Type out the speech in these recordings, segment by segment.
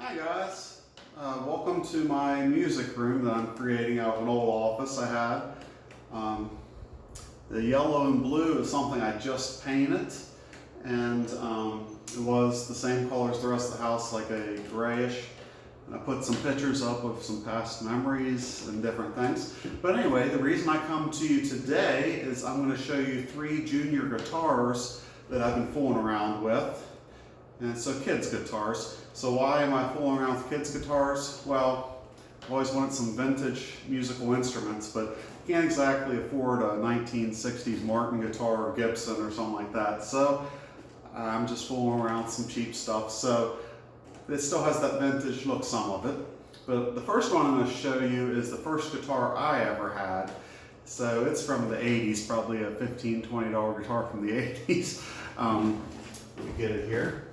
Hi guys, welcome to my music room that I'm creating out of an old office I had. The yellow and blue is something I just painted, and it was the same color as the rest of the house, like a grayish. And I put some pictures up of some past memories and different things. But anyway, the reason I come to you today is I'm going to show you 3 junior guitars that I've been fooling around with. And so kids' guitars. So why am I fooling around with kids' guitars? Well, I've always wanted some vintage musical instruments, but can't exactly afford a 1960s Martin guitar or Gibson or something like that. So I'm just fooling around with some cheap stuff. So it still has that vintage look, some of it. But the first one I'm going to show you is the first guitar I ever had. So it's from the 80s, probably a $15, $20 guitar from the 80s. Let me get it here.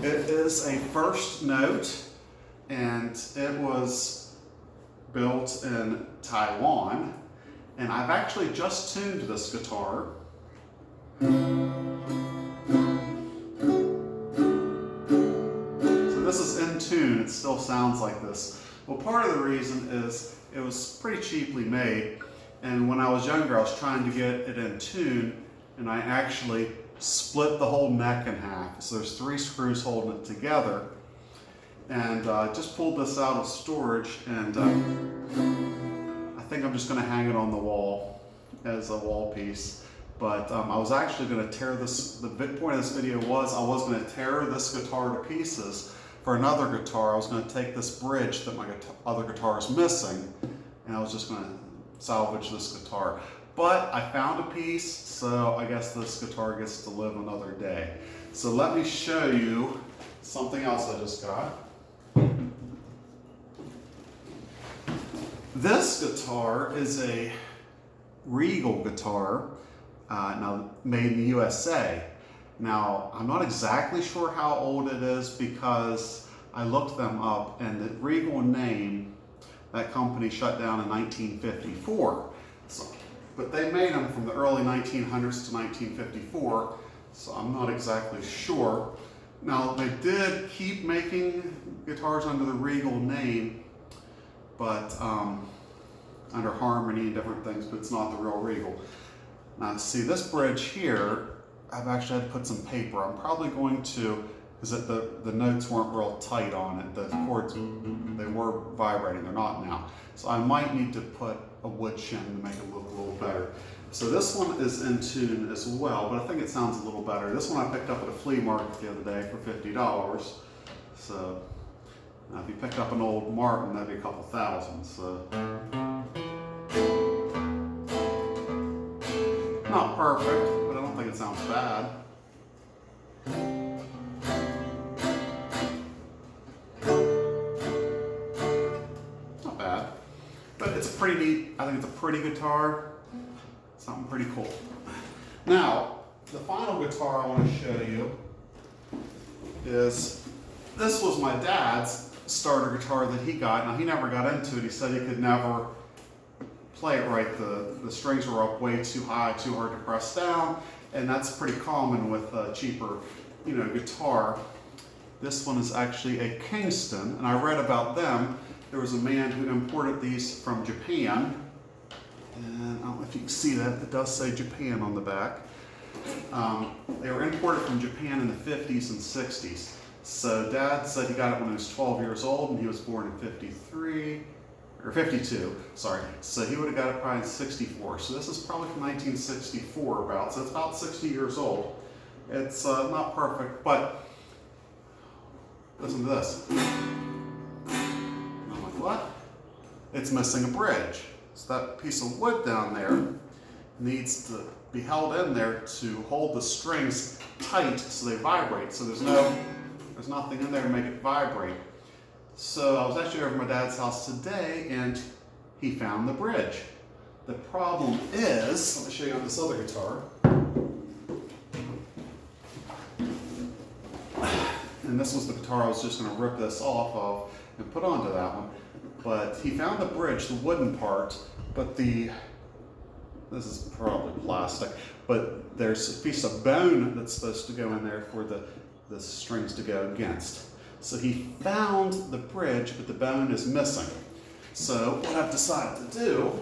It is a First Note, and it was built in Taiwan, and I've actually just tuned this guitar. So this is in tune, it still sounds like this. Well, part of the reason is it was pretty cheaply made, and when I was younger I was trying to get it in tune, and I actually split the whole neck in half. So there's 3 screws holding it together. And just pulled this out of storage, and I think I'm just going to hang it on the wall as a wall piece. But I was actually going to tear this, the point of this video was I was going to tear this guitar to pieces for another guitar. I was going to take this bridge that my other guitar is missing, and I was just going to salvage this guitar. But I found a piece, so I guess this guitar gets to live another day. So let me show you something else I just got. This guitar is a Regal guitar, now made in the USA. Now, I'm not exactly sure how old it is because I looked them up, and the Regal name, that company shut down in 1954. But they made them from the early 1900s to 1954, so I'm not exactly sure. Now, they did keep making guitars under the Regal name, but under Harmony and different things, but it's not the real Regal. Now, see this bridge here, I've actually had to put some paper. I'm probably going to, because the notes weren't real tight on it. The chords, they were vibrating, they're not now. So I might need to put a wood shim to make it look a little better. So this one is in tune as well, but I think it sounds a little better. This one I picked up at a flea market the other day for $50. So now if you picked up an old Martin, that'd be a couple thousand. So not perfect, but I don't think it sounds bad. Not bad. But it's a pretty neat, I think it's a pretty guitar. Something pretty cool. Now, the final guitar I want to show you is, this was my dad's starter guitar that he got. Now, he never got into it. He said he could never play it right. The strings were up way too high, too hard to press down, and that's pretty common with a cheaper, guitar. This one is actually a Kingston, and I read about them. There was a man who imported these from Japan, and I don't know if you can see that, it does say Japan on the back. They were imported from Japan in the 50s and 60s. So Dad said he got it when he was 12 years old, and he was born in 52, sorry. So he would have got it probably in 64. So this is probably from 1964 about, so it's about 60 years old. It's not perfect, but listen to this. And I'm like, what? It's missing a bridge. So that piece of wood down there needs to be held in there to hold the strings tight so they vibrate. So there's nothing in there to make it vibrate. So I was actually over at my dad's house today, and he found the bridge. The problem is, let me show you on this other guitar. And this was the guitar I was just going to rip this off of and put onto that one. But he found the bridge, the wooden part, but this is probably plastic, but there's a piece of bone that's supposed to go in there for the strings to go against. So he found the bridge, but the bone is missing. So what I've decided to do,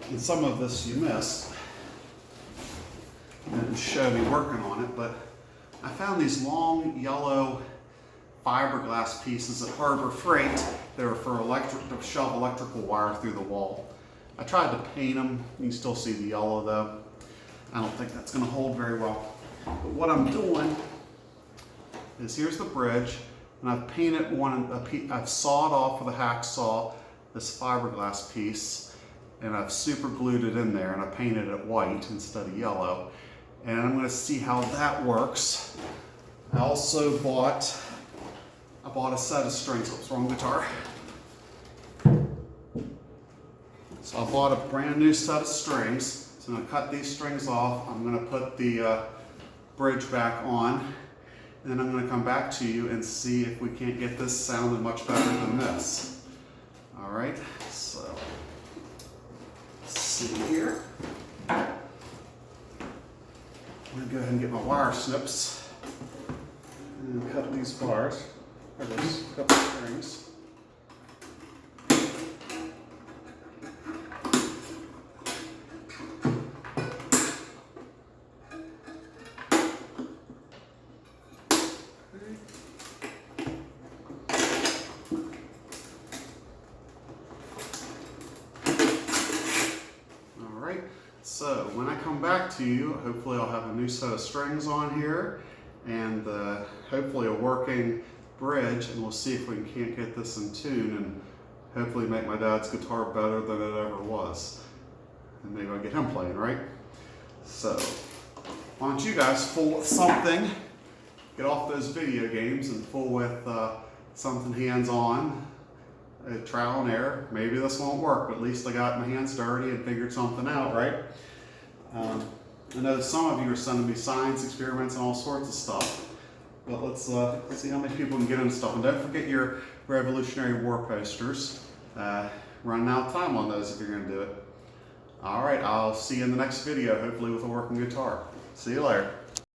and some of this you missed, I didn't show me working on it, but I found these long yellow fiberglass pieces at Harbor Freight. They were for to shove electrical wire through the wall. I tried to paint them. You can still see the yellow though. I don't think that's going to hold very well. But what I'm doing is here's the bridge, and I've painted I've sawed off with a hacksaw this fiberglass piece, and I've super glued it in there, and I painted it white instead of yellow. And I'm going to see how that works. I also bought a set of strings. Oops, wrong guitar. So I bought a brand new set of strings. So I'm going to cut these strings off. I'm going to put the bridge back on. And then I'm going to come back to you and see if we can't get this sounding much better than this. All right, so let's see here. I'm going to go ahead and get my wire snips and cut these bars, or those couple strings. So when I come back to you, hopefully I'll have a new set of strings on here and hopefully a working bridge, and we'll see if we can't get this in tune and hopefully make my dad's guitar better than it ever was. And maybe I'll get him playing, right? So why don't you guys fool with something, get off those video games and fool with something hands-on. Trial and error. Maybe this won't work, but at least I got my hands dirty and figured something out, right? I know some of you are sending me science experiments and all sorts of stuff, but let's see how many people can get into stuff. And don't forget your Revolutionary War posters. Running out of time on those if you're going to do it. All right, I'll see you in the next video, hopefully with a working guitar. See you later.